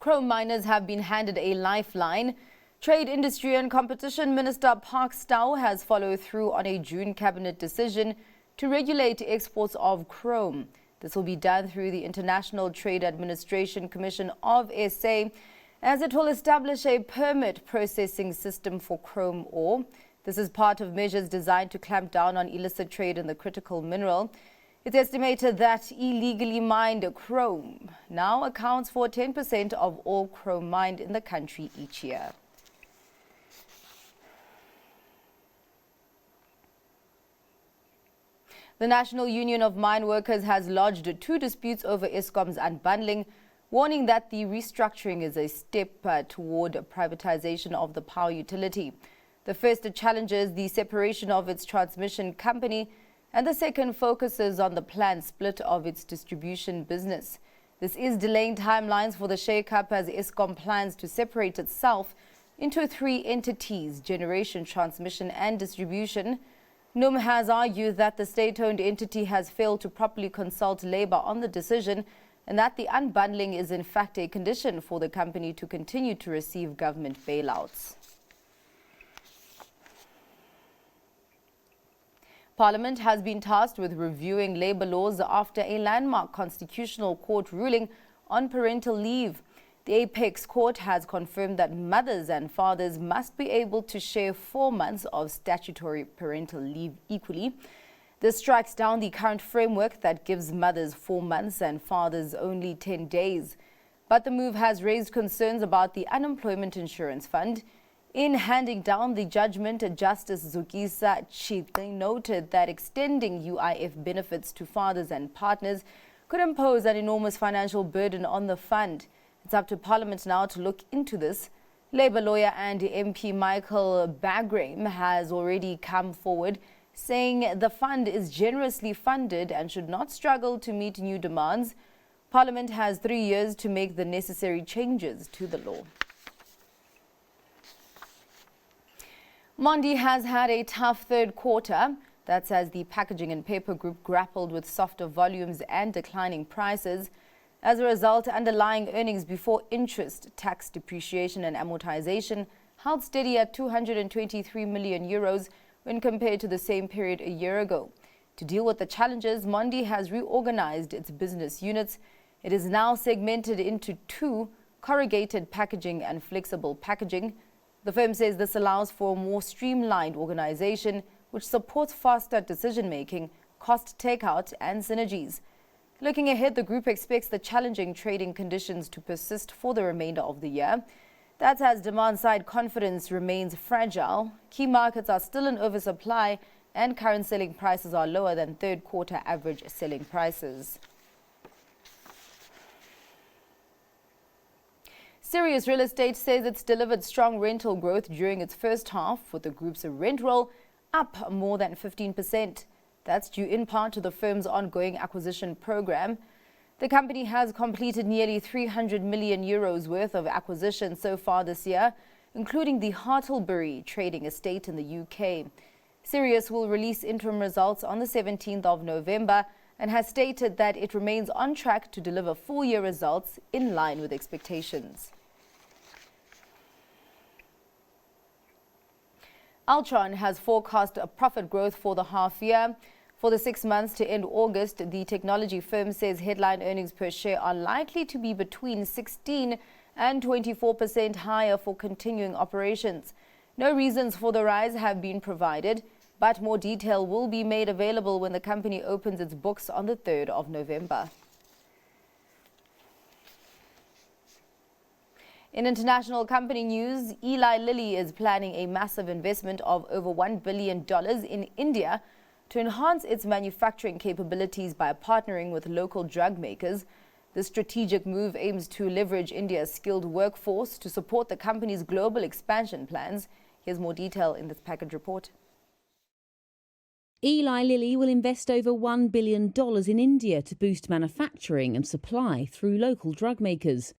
Chrome miners have been handed a lifeline. Trade, Industry and Competition Minister Park Stow has followed through on a June cabinet decision to regulate exports of chrome. This will be done through the International Trade Administration Commission of SA, as it will establish a permit processing system for chrome ore. This is part of measures designed to clamp down on illicit trade in the critical mineral. It's estimated that illegally mined chrome now accounts for 10% of all chrome mined in the country each year. The National Union of Mine Workers has lodged 2 disputes over Eskom's unbundling, warning that the restructuring is a step toward privatization of the power utility. The first challenges the separation of its transmission company, and the second focuses on the planned split of its distribution business. This is delaying timelines for the shake-up as Eskom plans to separate itself into 3 entities: generation, transmission and distribution. NUM has argued that the state-owned entity has failed to properly consult Labour on the decision, and that the unbundling is in fact a condition for the company to continue to receive government bailouts. Parliament has been tasked with reviewing labour laws after a landmark constitutional court ruling on parental leave. The Apex Court has confirmed that mothers and fathers must be able to share 4 months of statutory parental leave equally. This strikes down the current framework that gives mothers 4 months and fathers only 10 days. But the move has raised concerns about the Unemployment Insurance Fund. In handing down the judgment, Justice Zukisa Chitli noted that extending UIF benefits to fathers and partners could impose an enormous financial burden on the fund. It's up to Parliament now to look into this. Labour lawyer and MP Michael Bagram has already come forward, saying the fund is generously funded and should not struggle to meet new demands. Parliament has 3 years to make the necessary changes to the law. Mondi has had a tough third quarter. That's as the packaging and paper group grappled with softer volumes and declining prices. As a result, underlying earnings before interest, tax, depreciation and amortization held steady at 223 million euros when compared to the same period a year ago. To deal with the challenges, Mondi has reorganized its business units. It is now segmented into 2: corrugated packaging and flexible packaging. The firm says this allows for a more streamlined organization, which supports faster decision-making, cost takeout and synergies. Looking ahead, the group expects the challenging trading conditions to persist for the remainder of the year. That's as demand-side confidence remains fragile. Key markets are still in oversupply and current selling prices are lower than third quarter average selling prices. Sirius Real Estate says it's delivered strong rental growth during its first half, with the group's rent roll up more than 15%. That's due in part to the firm's ongoing acquisition program. The company has completed nearly 300 million euros worth of acquisitions so far this year, including the Hartlebury trading estate in the UK. Sirius will release interim results on the 17th of November and has stated that it remains on track to deliver full-year results in line with expectations. Altron has forecast a profit growth for the half year. For the 6 months to end August, the technology firm says headline earnings per share are likely to be between 16% and 24% higher for continuing operations. No reasons for the rise have been provided, but more detail will be made available when the company opens its books on the 3rd of November. In international company news, Eli Lilly is planning a massive investment of over $1 billion in India to enhance its manufacturing capabilities by partnering with local drug makers. This strategic move aims to leverage India's skilled workforce to support the company's global expansion plans. Here's more detail in this package report. Eli Lilly will invest over $1 billion in India to boost manufacturing and supply through local drug makers.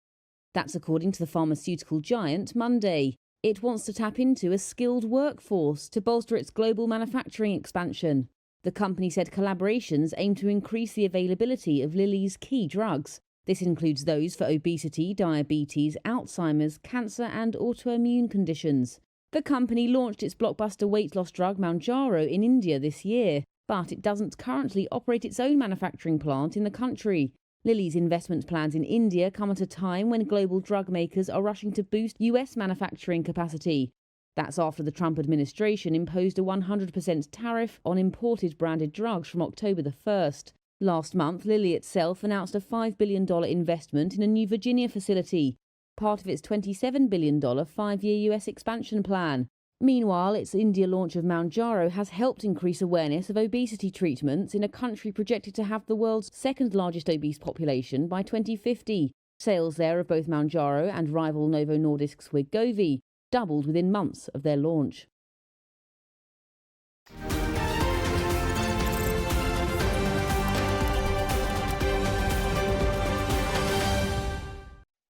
That's according to the pharmaceutical giant Mondi. It wants to tap into a skilled workforce to bolster its global manufacturing expansion. The company said collaborations aim to increase the availability of Lilly's key drugs, This includes those for obesity, diabetes, Alzheimer's, cancer and autoimmune conditions. The company launched its blockbuster weight loss drug Mounjaro in India this year, but it doesn't currently operate its own manufacturing plant in the country. Lilly's investment plans in India come at a time when global drug makers are rushing to boost US manufacturing capacity. That's after the Trump administration imposed a 100% tariff on imported branded drugs from October the 1st. Last month, Lilly itself announced a $5 billion investment in a new Virginia facility, part of its $27 billion 5-year US expansion plan. Meanwhile, its India launch of Mounjaro has helped increase awareness of obesity treatments in a country projected to have the world's second largest obese population by 2050. Sales there of both Mounjaro and rival Novo Nordisk's Wegovy doubled within months of their launch.